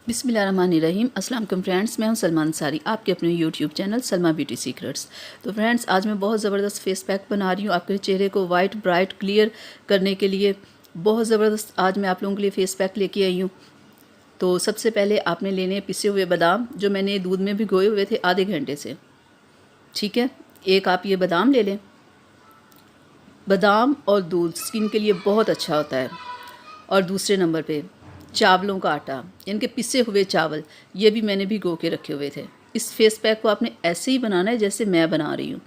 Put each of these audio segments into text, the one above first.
बिस्मिल्लाहिर्रहमानिर्रहीम। अस्सलाम वालेकुम फ्रेंड्स, मैं हूं सलमा अंसारी, आपके अपने YouTube channel Salma beauty secrets. तो फ्रेंड्स, आज मैं बहुत ज़बरदस्त फेस पैक बना रही हूँ आपके चेहरे को वाइट ब्राइट क्लियर करने के लिए। बहुत ज़बरदस्त आज मैं आप लोगों के लिए फ़ेस पैक लेके आई हूँ। तो सबसे पहले आपने लेने हैं पिसे हुए बादाम, जो मैंने दूध में भिगोए हुए थे आधे घंटे से। ठीक है, एक आप ये बादाम ले लें। बादाम और दूध स्किन के लिए बहुत अच्छा होता है। और दूसरे नंबर पे चावलों का आटा, इनके पिसे हुए चावल, ये भी मैंने भिगो के रखे हुए थे। इस फेस पैक को आपने ऐसे ही बनाना है जैसे मैं बना रही हूँ।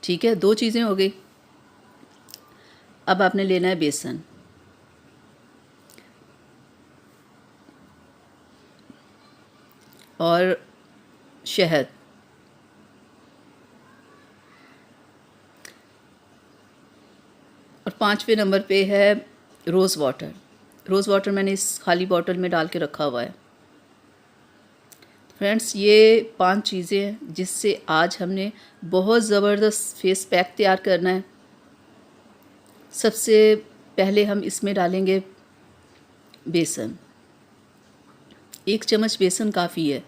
ठीक है, दो चीज़ें हो गई। अब आपने लेना है बेसन और शहद और पाँचवें नंबर पे है रोज़ वाटर। रोज़ वाटर मैंने इस खाली बॉटल में डाल के रखा हुआ है। फ्रेंड्स, ये 5 चीज़ें हैं जिससे आज हमने बहुत ज़बरदस्त फेस पैक तैयार करना है। सबसे पहले हम इसमें डालेंगे बेसन। 1 चम्मच बेसन काफ़ी है,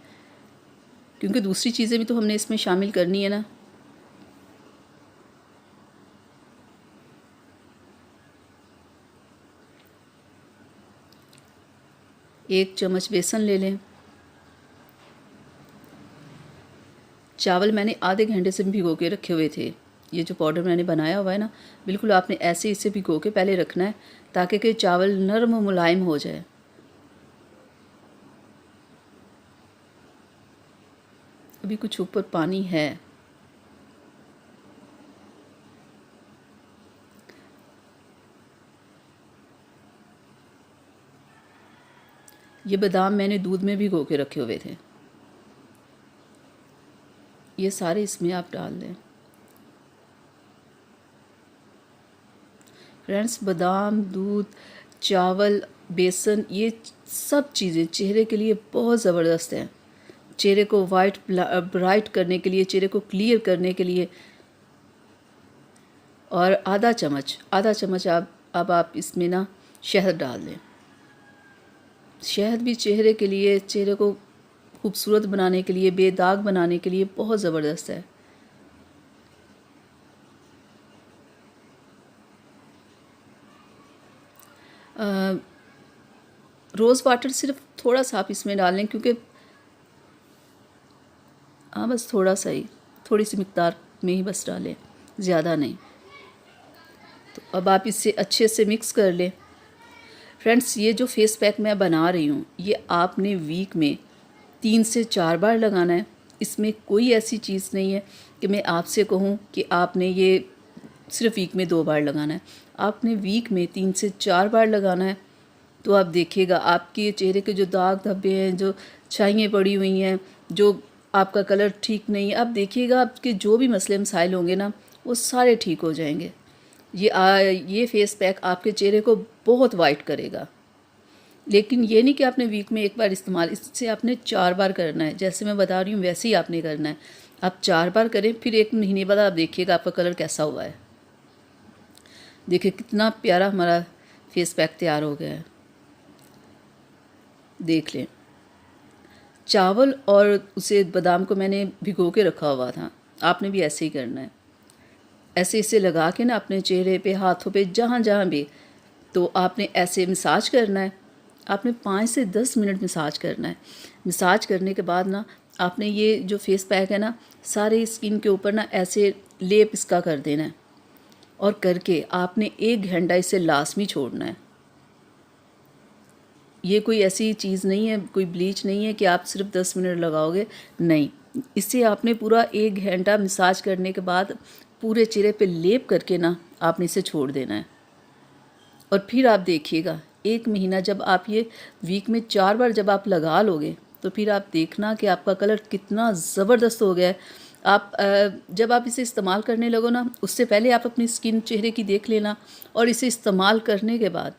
क्योंकि दूसरी चीज़ें भी तो हमने इसमें शामिल करनी है ना। एक चम्मच बेसन ले लें। चावल मैंने आधे घंटे से भिगो के रखे हुए थे। ये जो पाउडर मैंने बनाया हुआ है ना, बिल्कुल आपने ऐसे इसे भिगो के पहले रखना है, ताकि कि चावल नरम और मुलायम हो जाए। अभी कुछ ऊपर पानी है। ये बादाम मैंने दूध में भिगो के रखे हुए थे, ये सारे इसमें आप डाल दें। फ्रेंड्स, बादाम, दूध, चावल, बेसन, ये सब चीज़ें चेहरे के लिए बहुत ज़बरदस्त हैं। चेहरे को वाइट ब्राइट करने के लिए, चेहरे को क्लियर करने के लिए। और आधा चम्मच अब आप इसमें ना शहद डाल दें। शहद भी चेहरे के लिए, चेहरे को खूबसूरत बनाने के लिए, बेदाग बनाने के लिए बहुत ज़बरदस्त है। रोज़ वाटर सिर्फ थोड़ा सा आप इसमें डाल लें, क्योंकि हाँ, बस थोड़ा सा ही, थोड़ी सी मिक़दार में ही बस डालें, ज़्यादा नहीं। तो अब आप इसे अच्छे से मिक्स कर लें। फ्रेंड्स, ये जो फेस पैक मैं बना रही हूँ, ये आपने वीक में 3 से 4 बार लगाना है। इसमें कोई ऐसी चीज़ नहीं है कि मैं आपसे कहूँ कि आपने ये सिर्फ वीक में 2 बार लगाना है। आपने वीक में 3 से 4 बार लगाना है। तो आप देखिएगा आपके चेहरे के जो दाग धब्बे हैं, जो छाइयाँ पड़ी हुई हैं, जो आपका कलर ठीक नहीं है, आप देखिएगा आपके जो भी मसले मसाइल होंगे ना, वो सारे ठीक हो जाएंगे। ये फेस पैक आपके चेहरे को बहुत वाइट करेगा। लेकिन ये नहीं कि आपने वीक में 1 बार इस्तेमाल, इससे आपने 4 बार करना है। जैसे मैं बता रही हूँ वैसे ही आपने करना है। आप 4 बार करें, फिर 1 महीने बाद आप देखिएगा आपका कलर कैसा हुआ है। देखिए कितना प्यारा हमारा फेस पैक तैयार हो गया है। देख लें, चावल और उसे बादाम को मैंने भिगो के रखा हुआ था, आपने भी ऐसे ही करना है। ऐसे इसे लगा के ना अपने चेहरे पे, हाथों पे, जहाँ जहाँ भी, तो आपने ऐसे मसाज करना है। आपने 5 से 10 मिनट मसाज करना है। मसाज करने के बाद ना आपने ये जो फेस पैक है ना, सारे स्किन के ऊपर ना ऐसे लेप इसका कर देना है। और करके आपने 1 घंटा इसे लाजमी छोड़ना है। ये कोई ऐसी चीज़ नहीं है, कोई ब्लीच नहीं है कि आप सिर्फ 10 मिनट लगाओगे, नहीं। इसे आपने पूरा 1 घंटा मसाज करने के बाद पूरे चेहरे पे लेप करके ना आपने इसे छोड़ देना है। और फिर आप देखिएगा 1 महीना जब आप ये वीक में 4 बार जब आप लगा लोगे, तो फिर आप देखना कि आपका कलर कितना ज़बरदस्त हो गया है। आप जब आप इसे इस्तेमाल करने लगो ना, उससे पहले आप अपनी स्किन चेहरे की देख लेना, और इसे इस्तेमाल करने के बाद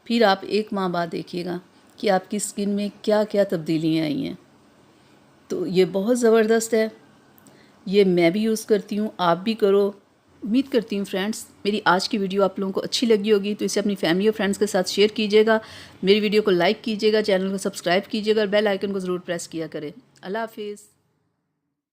फिर आप 1 माह बाद देखिएगा कि आपकी स्किन में क्या क्या तब्दीलियाँ आई हैं। तो ये बहुत ज़बरदस्त है। ये मैं भी यूज़ करती हूँ, आप भी करो, उम्मीद करती हूँ फ्रेंड्स मेरी आज की वीडियो आप लोगों को अच्छी लगी होगी, तो इसे अपनी फैमिली और फ्रेंड्स के साथ शेयर कीजिएगा। मेरी वीडियो को लाइक कीजिएगा, चैनल को सब्सक्राइब कीजिएगा और बेल आइकन को ज़रूर प्रेस किया करें। अल्लाह हाफिज़।